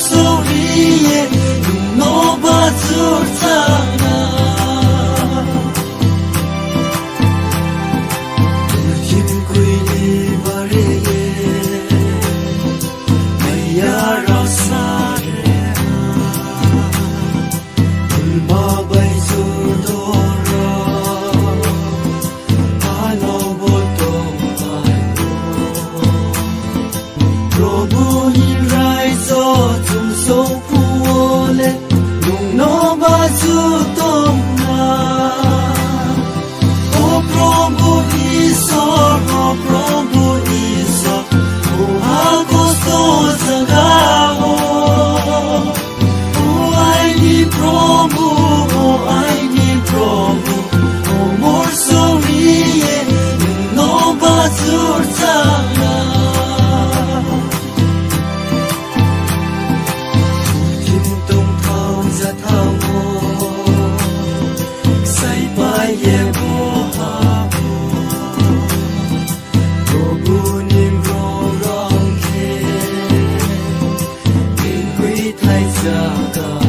sorriye no bazurtana kim kuili bareye maya rasare ulma bai sudora ano boto Prabhu in raiso tum so puole nung no bazutom na O Prabhu Isor O agosto zagao O I need Prabhu O more sorriye nung no bazurtana ye bo ha bo Prabhu nim ro rong ke in quy thay cha